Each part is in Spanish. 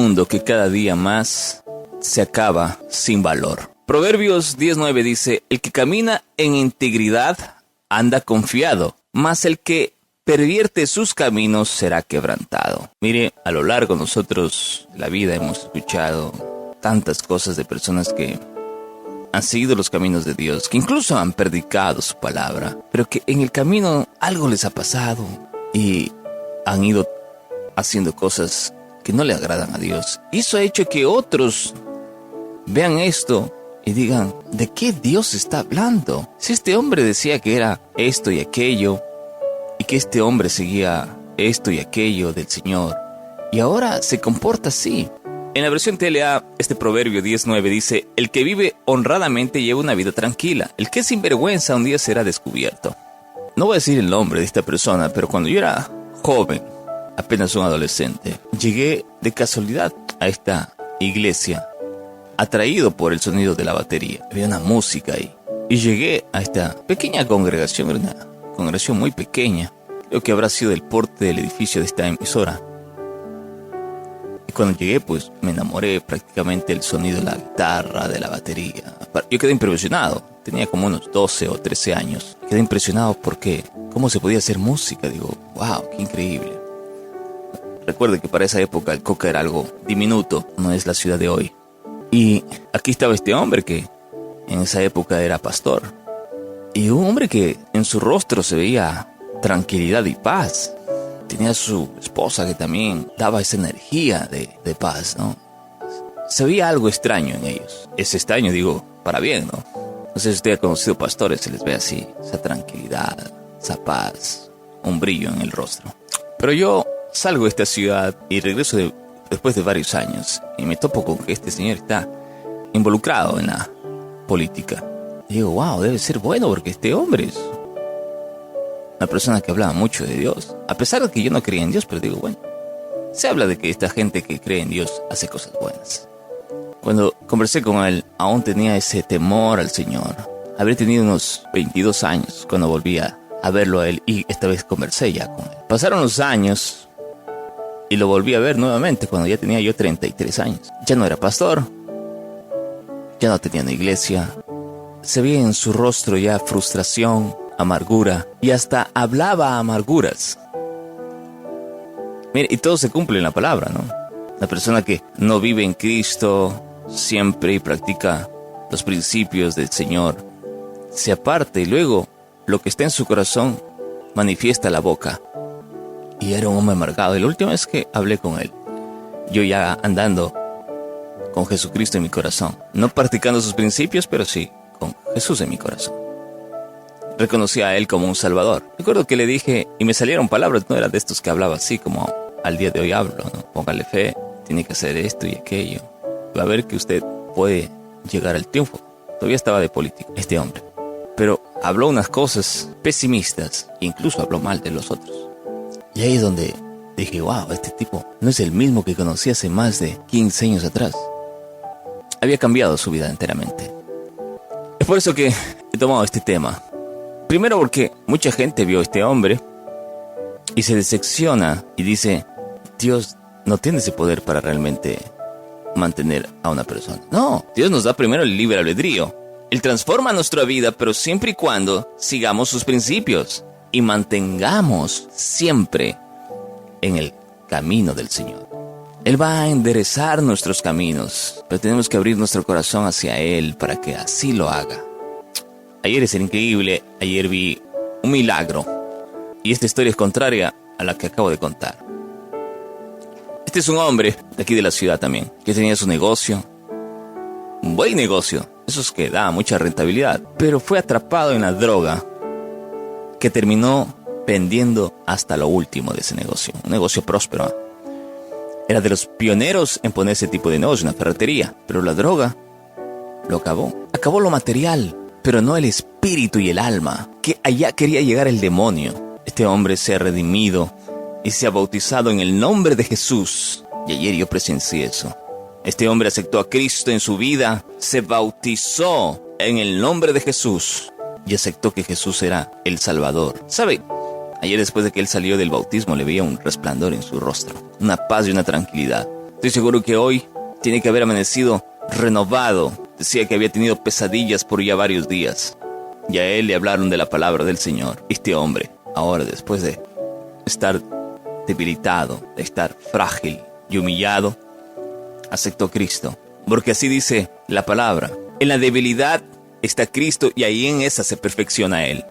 mundo que cada día más se acaba sin valor. Proverbios 10:9 dice: el que camina en integridad anda confiado, mas el que pervierte sus caminos será quebrantado. Mire, a lo largo nosotros de la vida hemos escuchado tantas cosas de personas que han seguido los caminos de Dios, que incluso han predicado su palabra, pero que en el camino algo les ha pasado y han ido haciendo cosas que no le agradan a Dios. Y eso ha hecho que otros vean esto y digan: ¿de qué Dios está hablando? Si este hombre decía que era esto y aquello, y que este hombre seguía esto y aquello del Señor, y ahora se comporta así. En la versión TLA, este proverbio 10:9 dice: el que vive honradamente lleva una vida tranquila, el que es sinvergüenza un día será descubierto. No voy a decir el nombre de esta persona, pero cuando yo era joven, apenas un adolescente, llegué de casualidad a esta iglesia, atraído por el sonido de la batería. Había una música ahí. Y llegué a esta pequeña congregación, era una congregación muy pequeña. Creo que habrá sido el porte del edificio de esta emisora. Y cuando llegué, pues me enamoré prácticamente del sonido de la guitarra, de la batería. Yo quedé impresionado. Tenía como unos 12 o 13 años. Quedé impresionado porque cómo se podía hacer música. Digo, wow, qué increíble. Recuerde que para esa época el Coca era algo diminuto, no es la ciudad de hoy. Y aquí estaba este hombre que en esa época era pastor. Y un hombre que en su rostro se veía tranquilidad y paz. Tenía a su esposa que también daba esa energía de paz, ¿no? Se veía algo extraño en ellos. Es extraño, digo, para bien, ¿no? No sé si usted ha conocido pastores, se les ve así, esa tranquilidad, esa paz, un brillo en el rostro. Pero yo salgo de esta ciudad y regreso después de varios años y me topo con que este señor está involucrado en la política. Y digo, wow, debe ser bueno porque este hombre es una persona que hablaba mucho de Dios. A pesar de que yo no creía en Dios, pero digo, bueno, se habla de que esta gente que cree en Dios hace cosas buenas. Cuando conversé con él, aún tenía ese temor al Señor. Habría tenido unos 22 años cuando volví a verlo a él y esta vez conversé ya con él. Pasaron los años y lo volví a ver nuevamente cuando ya tenía yo 33 años. Ya no era pastor, ya no tenía una iglesia. Se veía en su rostro ya frustración, amargura y hasta hablaba amarguras. Mire, y todo se cumple en la palabra, ¿no? La persona que no vive en Cristo siempre y practica los principios del Señor se aparta y luego lo que está en su corazón manifiesta la boca. Y era un hombre amargado. Y la última vez que hablé con él, yo ya andando con Jesucristo en mi corazón, no practicando sus principios, pero sí con Jesús en mi corazón. Reconocí a él como un salvador. Recuerdo que le dije, y me salieron palabras, no era de estos que hablaba así como al día de hoy hablo, ¿no? Póngale fe, tiene que hacer esto y aquello. Va a ver que usted puede llegar al triunfo. Todavía estaba de político este hombre, pero habló unas cosas pesimistas, incluso habló mal de los otros. Y ahí es donde dije, wow, este tipo no es el mismo que conocí hace más de 15 años atrás. Había cambiado su vida enteramente. Es por eso que he tomado este tema. Primero porque mucha gente vio a este hombre y se decepciona y dice, Dios no tiene ese poder para realmente mantener a una persona. No, Dios nos da primero el libre albedrío. Él transforma nuestra vida, pero siempre y cuando sigamos sus principios y mantengamos siempre en el camino del Señor. Él va a enderezar nuestros caminos, pero tenemos que abrir nuestro corazón hacia Él para que así lo haga. Ayer es increíble, ayer vi un milagro y esta historia es contraria a la que acabo de contar. Este es un hombre de aquí de la ciudad también, que tenía su negocio, un buen negocio, esos que da mucha rentabilidad, pero fue atrapado en la droga que terminó vendiendo hasta lo último de ese negocio, un negocio próspero. Era de los pioneros en poner ese tipo de negocio, una ferretería, pero la droga lo acabó lo material, pero no el espíritu y el alma, que allá quería llegar el demonio. Este hombre se ha redimido y se ha bautizado en el nombre de Jesús. Y ayer yo presencié eso. Este hombre aceptó a Cristo en su vida, se bautizó en el nombre de Jesús y aceptó que Jesús era el Salvador. ¿Sabe? Ayer después de que él salió del bautismo le veía un resplandor en su rostro, una paz y una tranquilidad. Estoy seguro que hoy tiene que haber amanecido renovado. Decía que había tenido pesadillas por ya varios días. Y a él le hablaron de la palabra del Señor. Este hombre, ahora después de estar debilitado, de estar frágil y humillado, aceptó a Cristo. Porque así dice la palabra: en la debilidad está Cristo y ahí en esa se perfecciona Él.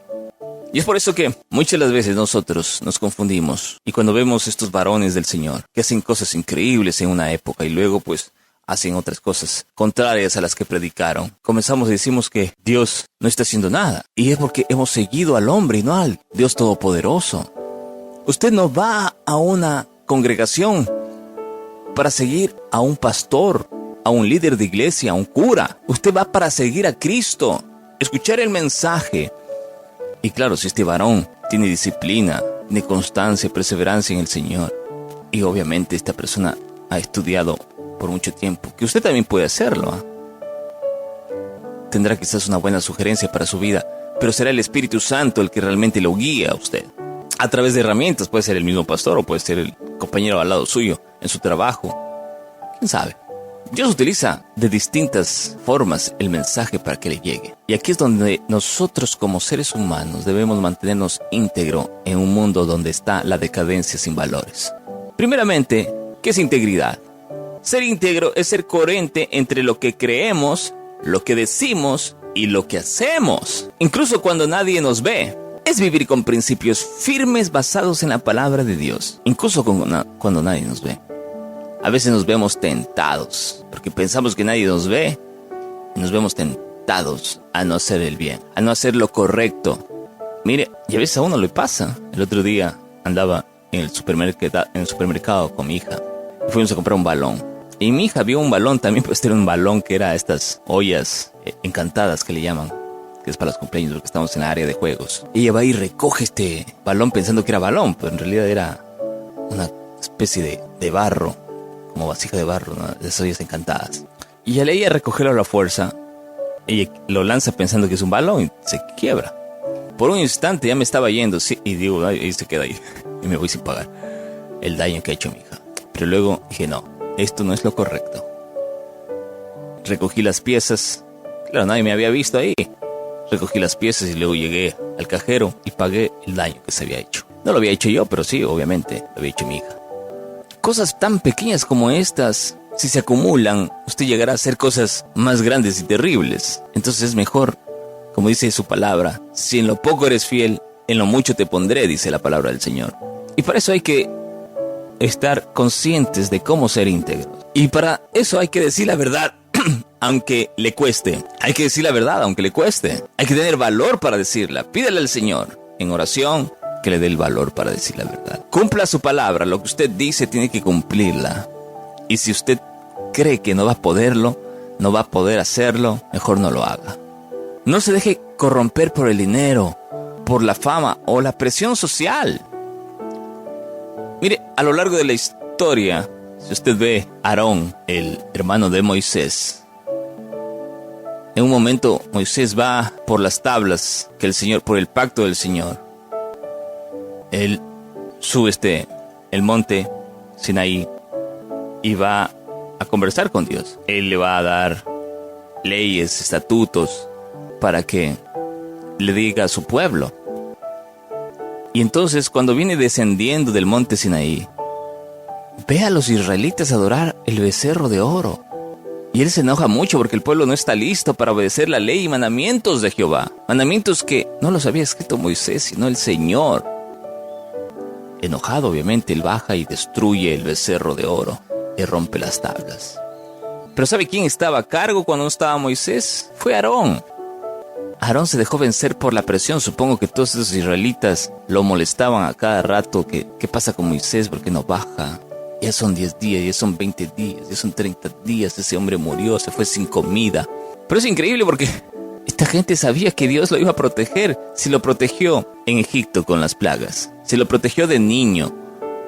Y es por eso que muchas las veces nosotros nos confundimos. Y cuando vemos estos varones del Señor que hacen cosas increíbles en una época y luego pues hacen otras cosas contrarias a las que predicaron, comenzamos y decimos que Dios no está haciendo nada. Y es porque hemos seguido al hombre y no al Dios Todopoderoso. Usted no va a una congregación para seguir a un pastor, a un líder de iglesia, a un cura. Usted va para seguir a Cristo, escuchar el mensaje. Y claro, si este varón tiene disciplina, tiene constancia, perseverancia en el Señor, y obviamente esta persona ha estudiado por mucho tiempo, que usted también puede hacerlo, tendrá quizás una buena sugerencia para su vida, pero será el Espíritu Santo el que realmente lo guíe a usted. A través de herramientas, puede ser el mismo pastor o puede ser el compañero al lado suyo, en su trabajo. ¿Quién sabe? Dios utiliza de distintas formas el mensaje para que le llegue. Y aquí es donde nosotros como seres humanos debemos mantenernos íntegros en un mundo donde está la decadencia sin valores. Primeramente, ¿qué es integridad? Ser íntegro es ser coherente entre lo que creemos, lo que decimos y lo que hacemos. Incluso cuando nadie nos ve. Es vivir con principios firmes basados en la palabra de Dios. Incluso cuando nadie nos ve. A veces nos vemos tentados, porque pensamos que nadie nos ve, y nos vemos tentados a no hacer el bien, a no hacer lo correcto. Mire, y a veces a uno le pasa. El otro día andaba en el supermercado con mi hija, y fuimos a comprar un balón. Y mi hija vio un balón también, pues era un balón que era estas ollas encantadas que le llaman, que es para los cumpleaños, porque estamos en la área de juegos. Y ella va y recoge este balón pensando que era balón, pero en realidad era una especie de barro, como vasija de barro, ¿no? De esas ollas encantadas. Y al ella recogerlo a la fuerza, ella lo lanza pensando que es un balón y se quiebra. Por un instante ya me estaba yendo, sí, y digo, ahí se queda ahí, y me voy sin pagar el daño que ha hecho mi hija. Pero luego dije, no, esto no es lo correcto. Recogí las piezas, claro, nadie me había visto ahí. Recogí las piezas y luego llegué al cajero y pagué el daño que se había hecho. No lo había hecho yo, pero sí, obviamente, lo había hecho mi hija. Cosas tan pequeñas como estas, si se acumulan, usted llegará a hacer cosas más grandes y terribles. Entonces es mejor, como dice su palabra, si en lo poco eres fiel, en lo mucho te pondré, dice la palabra del Señor. Y para eso hay que estar conscientes de cómo ser íntegros. Y para eso hay que decir la verdad, aunque le cueste. Hay que decir la verdad, aunque le cueste. Hay que tener valor para decirla. Pídele al Señor en oración que le dé el valor para decir la verdad. Cumpla su palabra. Lo que usted dice tiene que cumplirla. Y si usted cree que no va a poderlo, no va a poder hacerlo, mejor no lo haga. No se deje corromper por el dinero, por la fama o la presión social. Mire, a lo largo de la historia, si usted ve a Aarón, el hermano de Moisés, en un momento Moisés va por las tablas que el Señor, por el pacto del Señor. Él sube el monte Sinaí y va a conversar con Dios. Él le va a dar leyes, estatutos para que le diga a su pueblo. Y entonces cuando viene descendiendo del monte Sinaí, ve a los israelitas adorar el becerro de oro. Y él se enoja mucho porque el pueblo no está listo para obedecer la ley y mandamientos de Jehová. Mandamientos que no los había escrito Moisés, sino el Señor. Enojado, obviamente, él baja y destruye el becerro de oro y rompe las tablas. Pero ¿sabe quién estaba a cargo cuando no estaba Moisés? Fue Aarón. Aarón se dejó vencer por la presión. Supongo que todos esos israelitas lo molestaban a cada rato. ¿Qué pasa con Moisés? ¿Por qué no baja? Ya son 10 días, ya son 20 días, ya son 30 días. Ese hombre murió, se fue sin comida. Pero es increíble porque esta gente sabía que Dios lo iba a proteger. Si lo protegió en Egipto con las plagas, si lo protegió de niño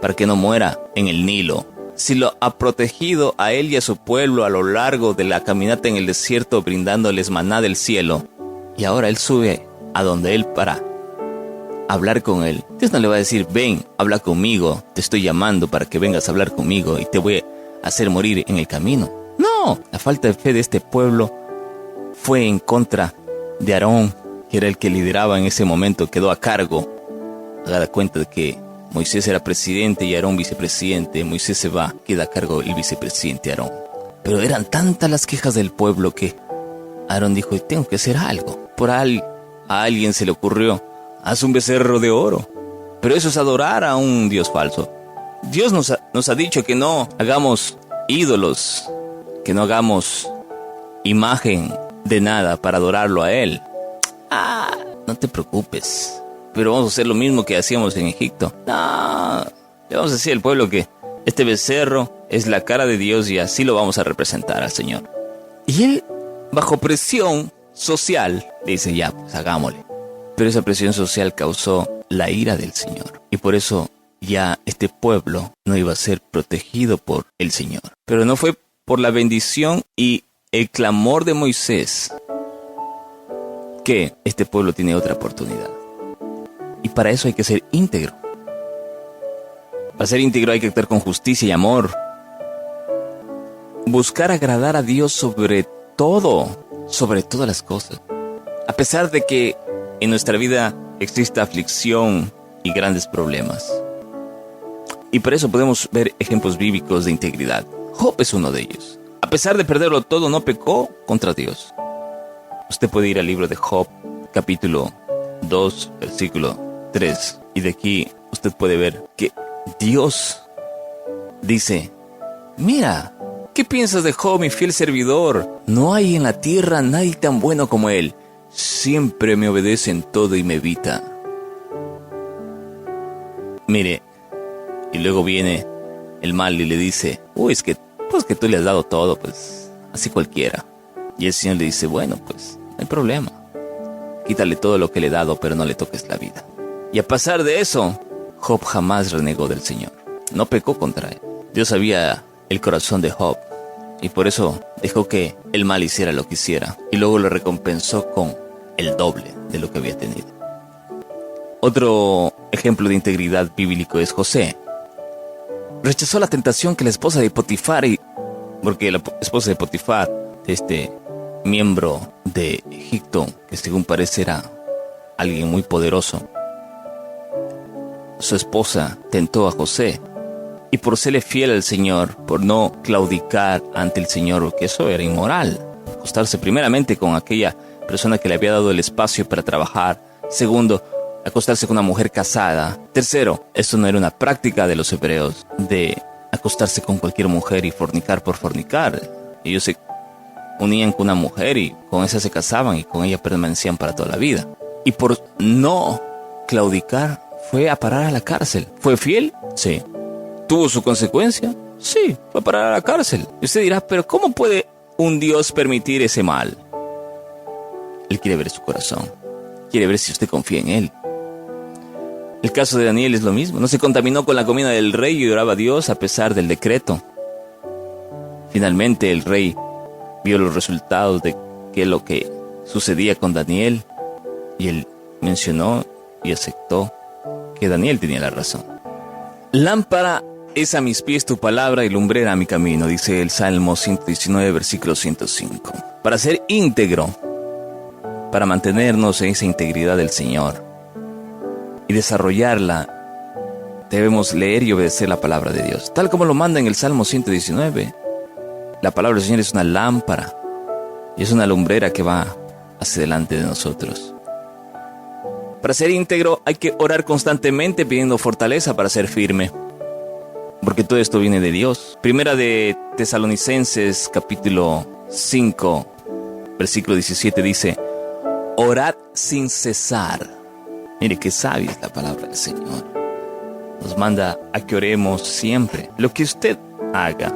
para que no muera en el Nilo, si lo ha protegido a él y a su pueblo a lo largo de la caminata en el desierto brindándoles maná del cielo, y ahora él sube a donde él para hablar con él. Dios no le va a decir, ven, habla conmigo, te estoy llamando para que vengas a hablar conmigo y te voy hacer morir en el camino. No, la falta de fe de este pueblo fue en contra de Aarón, que era el que lideraba en ese momento, quedó a cargo. Haga cuenta de que Moisés era presidente y Aarón vicepresidente. Moisés se va, queda a cargo el vicepresidente Aarón. Pero eran tantas las quejas del pueblo que Aarón dijo, tengo que hacer algo. A alguien se le ocurrió, haz un becerro de oro. Pero eso es adorar a un Dios falso. Dios nos ha dicho que no hagamos ídolos, que no hagamos imagen de nada para adorarlo a Él. No te preocupes, pero vamos a hacer lo mismo que hacíamos en Egipto. No, le vamos a decir al pueblo que este becerro es la cara de Dios y así lo vamos a representar al Señor. Y él, bajo presión social, dice, ya, pues hagámosle. Pero esa presión social causó la ira del Señor. Y por eso ya este pueblo no iba a ser protegido por el Señor. Pero no fue por la bendición y el clamor de Moisés que este pueblo tiene otra oportunidad. Y para eso hay que ser íntegro. Para ser íntegro hay que actuar con justicia y amor. Buscar agradar a Dios sobre todas las cosas. A pesar de que en nuestra vida exista aflicción y grandes problemas. Y por eso podemos ver ejemplos bíblicos de integridad. Job es uno de ellos. A pesar de perderlo todo, no pecó contra Dios. Usted puede ir al libro de Job, capítulo 2, versículo 3. Y de aquí usted puede ver que Dios dice, mira, ¿qué piensas de Job, mi fiel servidor? No hay en la tierra nadie tan bueno como él. Siempre me obedece en todo y me evita. Mire, y luego viene el mal y le dice, es que tú le has dado todo, pues, así cualquiera. Y el Señor le dice, bueno, pues, no hay problema. Quítale todo lo que le he dado, pero no le toques la vida. Y a pesar de eso, Job jamás renegó del Señor. No pecó contra él. Dios sabía el corazón de Job. Y por eso dejó que el mal hiciera lo que hiciera. Y luego lo recompensó con el doble de lo que había tenido. Otro ejemplo de integridad bíblico es José. Rechazó la tentación que la esposa de Potifar, porque la esposa de Potifar, este miembro de Egipto, que según parece era alguien muy poderoso, su esposa tentó a José. Y por serle fiel al Señor, por no claudicar ante el Señor, porque eso era inmoral. Acostarse primeramente con aquella persona que le había dado el espacio para trabajar. Segundo, acostarse con una mujer casada. Tercero, esto no era una práctica de los hebreos, de acostarse con cualquier mujer y fornicar por fornicar. Ellos se unían con una mujer y con esa se casaban y con ella permanecían para toda la vida. Y por no claudicar, fue a parar a la cárcel. ¿Fue fiel? Sí. ¿Tuvo su consecuencia? Sí, fue a parar a la cárcel. Y usted dirá, pero ¿cómo puede un Dios permitir ese mal? Él quiere ver su corazón. Quiere ver si usted confía en Él. El caso de Daniel es lo mismo. No se contaminó con la comida del rey y oraba a Dios a pesar del decreto. Finalmente el rey vio los resultados de qué es lo que sucedía con Daniel. Y él mencionó y aceptó que Daniel tenía la razón. Lámpara es a mis pies tu palabra y lumbrera a mi camino, dice el Salmo 119, versículo 105. Para ser íntegro, para mantenernos en esa integridad del Señor y desarrollarla, debemos leer y obedecer la palabra de Dios. Tal como lo manda en el Salmo 119, la palabra del Señor es una lámpara y es una lumbrera que va hacia delante de nosotros. Para ser íntegro hay que orar constantemente pidiendo fortaleza para ser firme, porque todo esto viene de Dios. Primera de Tesalonicenses capítulo 5 versículo 17 dice, orad sin cesar. Mire qué sabia es la palabra del Señor. Nos manda a que oremos siempre. Lo que usted haga,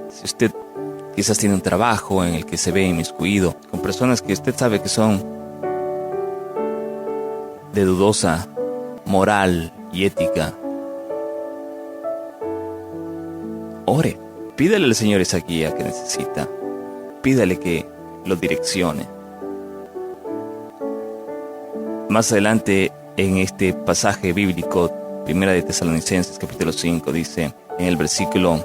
si usted quizás tiene un trabajo en el que se ve inmiscuido con personas que usted sabe que son de dudosa moral y ética, ore, pídale al Señor esa guía que necesita, pídale que lo direccione. Más adelante en este pasaje bíblico, Primera de Tesalonicenses capítulo 5, dice en el versículo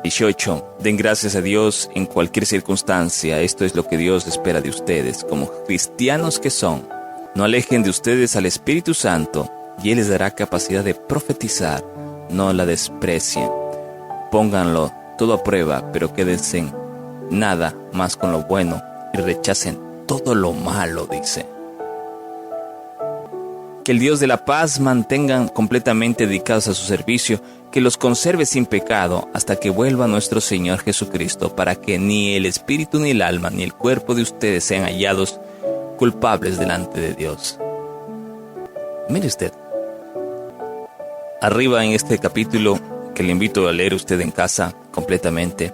18. Den gracias a Dios en cualquier circunstancia. Esto es lo que Dios espera de ustedes, como cristianos que son. No alejen de ustedes al Espíritu Santo, y Él les dará capacidad de profetizar. No la desprecien. Pónganlo todo a prueba, pero quédense en nada más con lo bueno y rechacen todo lo malo, dice. Que el Dios de la paz mantengan completamente dedicados a su servicio, que los conserve sin pecado hasta que vuelva nuestro Señor Jesucristo, para que ni el espíritu, ni el alma, ni el cuerpo de ustedes sean hallados culpables delante de Dios. Mire usted, arriba en este capítulo, que le invito a leer usted en casa completamente,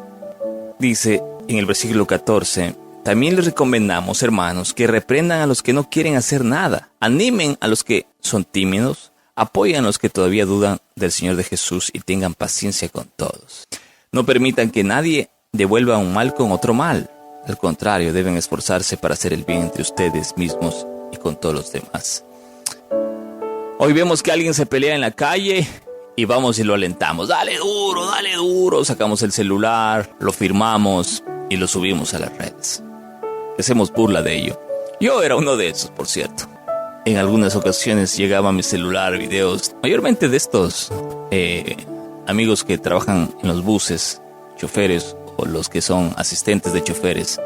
dice en el versículo 14: también les recomendamos, hermanos, que reprendan a los que no quieren hacer nada, animen a los que son tímidos, apoyen a los que todavía dudan del Señor de Jesús y tengan paciencia con todos. No permitan que nadie devuelva un mal con otro mal. Al contrario, deben esforzarse para hacer el bien entre ustedes mismos y con todos los demás. Hoy vemos que alguien se pelea en la calle y vamos y lo alentamos. Dale duro. Sacamos el celular, lo firmamos y lo subimos a las redes. Hacemos burla de ello. Yo era uno de esos, por cierto. En algunas ocasiones llegaba a mi celular videos, mayormente de estos amigos que trabajan en los buses, choferes, o los que son asistentes de choferes.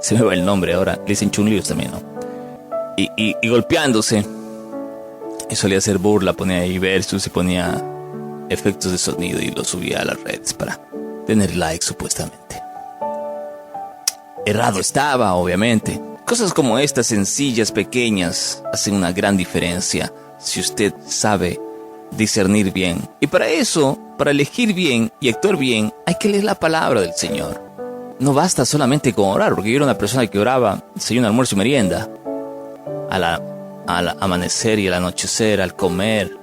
Se me va el nombre ahora, le dicen chunlios también, ¿no? Y golpeándose. Y solía hacer burla, ponía ahí versus y ponía efectos de sonido y lo subía a las redes para tener likes supuestamente. Errado estaba, obviamente. Cosas como estas, sencillas, pequeñas, hacen una gran diferencia si usted sabe discernir bien. Y para eso, para elegir bien y actuar bien, hay que leer la palabra del Señor. No basta solamente con orar, porque yo era una persona que oraba desayuno, almuerzo y merienda, al amanecer y al anochecer, al comer.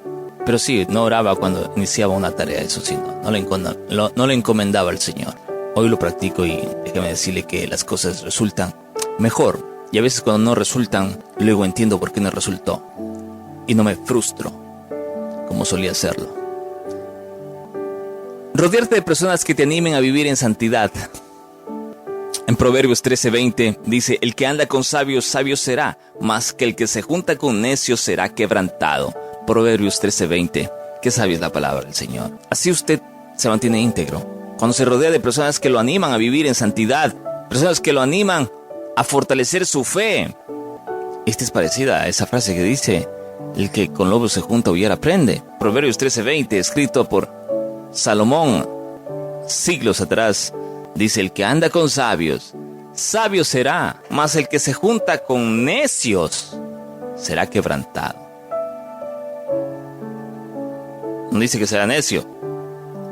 Pero sí, no oraba cuando iniciaba una tarea, eso sí, no le encomendaba al Señor. Hoy lo practico y déjame decirle que las cosas resultan mejor. Y a veces cuando no resultan, luego entiendo por qué no resultó. Y no me frustro, como solía hacerlo. Rodearte de personas que te animen a vivir en santidad. En Proverbios 13:20 dice: el que anda con sabios, sabio será, mas que el que se junta con necios será quebrantado. Proverbios 13:20. Qué sabia es la palabra del Señor. Así usted se mantiene íntegro. Cuando se rodea de personas que lo animan a vivir en santidad, personas que lo animan a fortalecer su fe. Esta es parecida a esa frase que dice: el que con lobos se junta, aullar aprende. Proverbios 13:20, escrito por Salomón siglos atrás, dice: el que anda con sabios, sabio será, mas el que se junta con necios será quebrantado. No dice que será necio,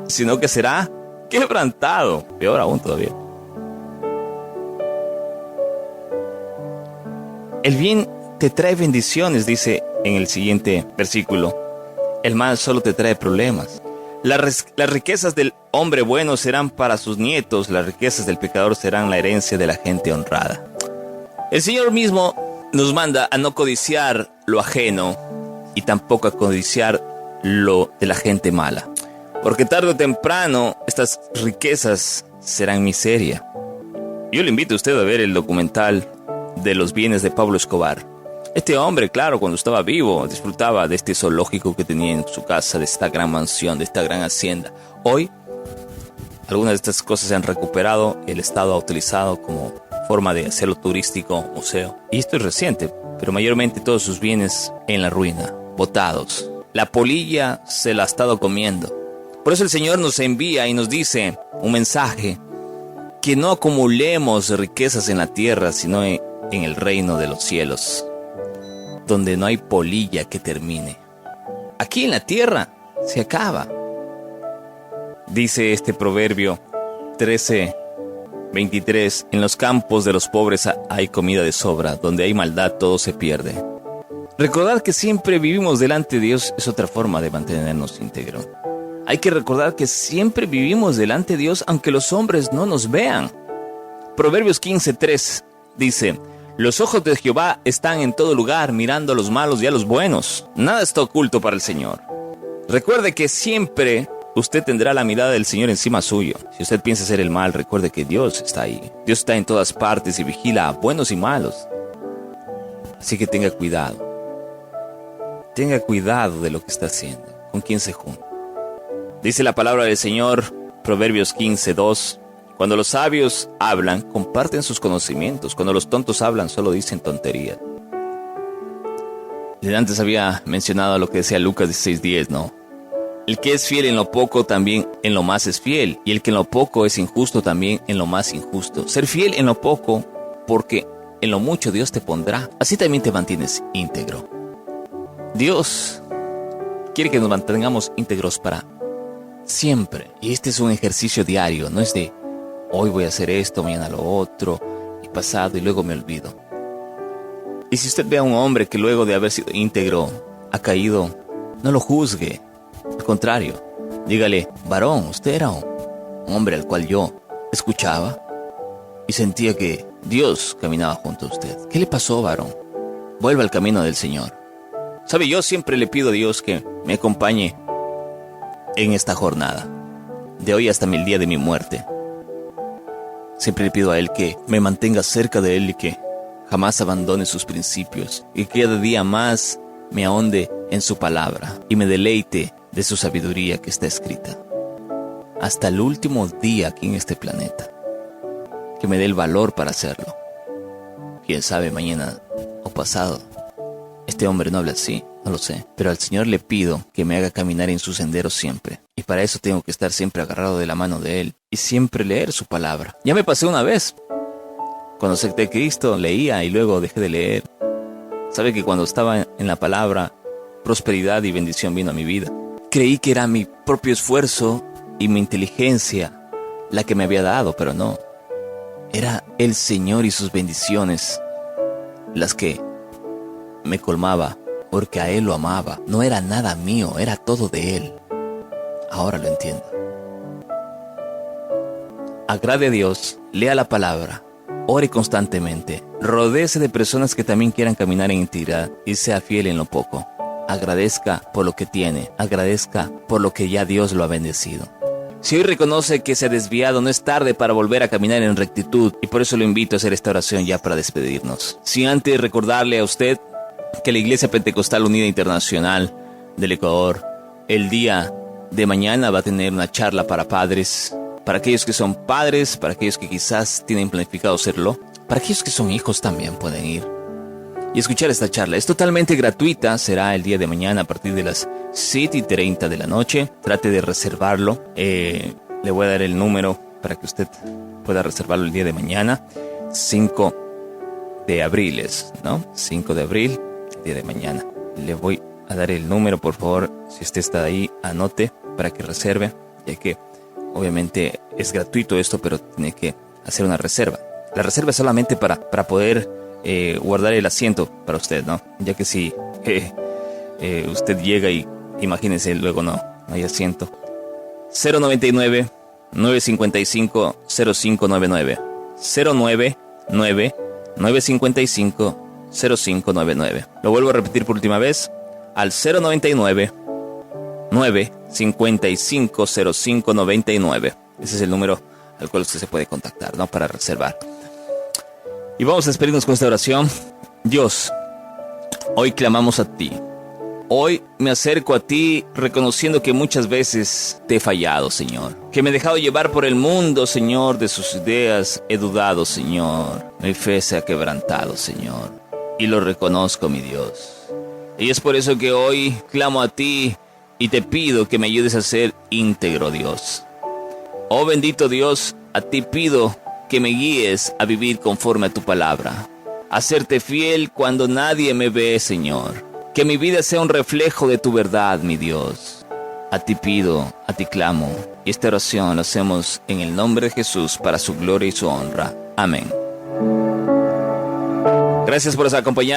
sino que será quebrantado. Peor aún todavía. El bien te trae bendiciones, dice en el siguiente versículo. El mal solo te trae problemas. Las riquezas del hombre bueno serán para sus nietos, las riquezas del pecador serán la herencia de la gente honrada. El Señor mismo nos manda a no codiciar lo ajeno y tampoco a codiciar lo de la gente mala. Porque tarde o temprano estas riquezas serán miseria. Yo le invito a usted a ver el documental de los bienes de Pablo Escobar. Este hombre, claro, cuando estaba vivo, disfrutaba de este zoológico que tenía en su casa, de esta gran mansión, de esta gran hacienda. Hoy, algunas de estas cosas se han recuperado, el Estado ha utilizado como forma de hacerlo turístico, museo. Y esto es reciente, pero mayormente todos sus bienes en la ruina, botados. La polilla se la ha estado comiendo. Por eso el Señor nos envía y nos dice un mensaje: que no acumulemos riquezas en la tierra, sino en el reino de los cielos, donde no hay polilla que termine. Aquí en la tierra se acaba. Dice este proverbio 13:23: en los campos de los pobres hay comida de sobra, donde hay maldad todo se pierde. Recordar que siempre vivimos delante de Dios es otra forma de mantenernos íntegros. Hay que recordar que siempre vivimos delante de Dios aunque los hombres no nos vean. Proverbios 15:3 dice: los ojos de Jehová están en todo lugar, mirando a los malos y a los buenos. Nada está oculto para el Señor. Recuerde que siempre usted tendrá la mirada del Señor encima suyo. Si usted piensa hacer el mal, recuerde que Dios está ahí. Dios está en todas partes y vigila a buenos y malos. Así que tenga cuidado. Tenga cuidado de lo que está haciendo, con quién se junta. Dice la palabra del Señor, Proverbios 15:2. Cuando los sabios hablan, comparten sus conocimientos. Cuando los tontos hablan, solo dicen tonterías. Y antes había mencionado lo que decía Lucas 16:10, ¿no? El que es fiel en lo poco, también en lo más es fiel. Y el que en lo poco es injusto, también en lo más injusto. Ser fiel en lo poco, porque en lo mucho Dios te pondrá. Así también te mantienes íntegro. Dios quiere que nos mantengamos íntegros para siempre. Y este es un ejercicio diario. No es de hoy voy a hacer esto, mañana lo otro, y pasado y luego me olvido. Y si usted ve a un hombre que luego de haber sido íntegro ha caído, no lo juzgue. Al contrario, dígale, varón, usted era un hombre al cual yo escuchaba y sentía que Dios caminaba junto a usted. ¿Qué le pasó, varón? Vuelva al camino del Señor. Sabe, yo siempre le pido a Dios que me acompañe en esta jornada, de hoy hasta el día de mi muerte. Siempre le pido a Él que me mantenga cerca de Él y que jamás abandone sus principios, y que cada día más me ahonde en su palabra y me deleite de su sabiduría que está escrita. Hasta el último día aquí en este planeta. Que me dé el valor para hacerlo. Quién sabe, mañana o pasado este hombre no habla así, no lo sé. Pero al Señor le pido que me haga caminar en su sendero siempre. Y para eso tengo que estar siempre agarrado de la mano de Él y siempre leer su palabra. Ya me pasé una vez. Cuando acepté a Cristo, leía y luego dejé de leer. Sabe que cuando estaba en la palabra, prosperidad y bendición vino a mi vida. Creí que era mi propio esfuerzo y mi inteligencia la que me había dado, pero no. Era el Señor y sus bendiciones las que me colmaba, porque a Él lo amaba. No era nada mío, era todo de Él. Ahora lo entiendo. Agrade a Dios, lea la palabra, ore constantemente, rodéese de personas que también quieran caminar en integridad y sea fiel en lo poco. Agradezca por lo que tiene, agradezca por lo que ya Dios lo ha bendecido. Si hoy reconoce que se ha desviado, no es tarde para volver a caminar en rectitud, y por eso lo invito a hacer esta oración ya para despedirnos. Sin antes recordarle a usted que la Iglesia Pentecostal Unida Internacional del Ecuador, el día de mañana va a tener una charla para padres, para aquellos que son padres, para aquellos que quizás tienen planificado serlo, para aquellos que son hijos también pueden ir y escuchar esta charla. Es totalmente gratuita, será el día de mañana a partir de las 7:30 de la noche. Trate de reservarlo. Le voy a dar el número para que usted pueda reservarlo el día de mañana. 5 de abril, ¿no? 5 de abril, el día de mañana. Le voy a dar el número, por favor, si usted está ahí, anote para que reserve, ya que obviamente es gratuito esto, pero tiene que hacer una reserva. La reserva es solamente para poder guardar el asiento para usted, ¿no? Ya que si usted llega y imagínense, luego no hay asiento. 099-955-0599. 099-955-0599. Lo vuelvo a repetir por última vez. Al 099-955-0599. Ese es el número al cual usted se puede contactar, ¿no? Para reservar. Y vamos a despedirnos con esta oración. Dios, hoy clamamos a ti. Hoy me acerco a ti reconociendo que muchas veces te he fallado, Señor. Que me he dejado llevar por el mundo, Señor, de sus ideas. He dudado, Señor. Mi fe se ha quebrantado, Señor. Y lo reconozco, mi Dios. Y es por eso que hoy clamo a ti y te pido que me ayudes a ser íntegro, Dios. Oh bendito Dios, a ti pido que me guíes a vivir conforme a tu palabra. A serte fiel cuando nadie me ve, Señor. Que mi vida sea un reflejo de tu verdad, mi Dios. A ti pido, a ti clamo. Y esta oración la hacemos en el nombre de Jesús para su gloria y su honra. Amén. Gracias por acompañarnos.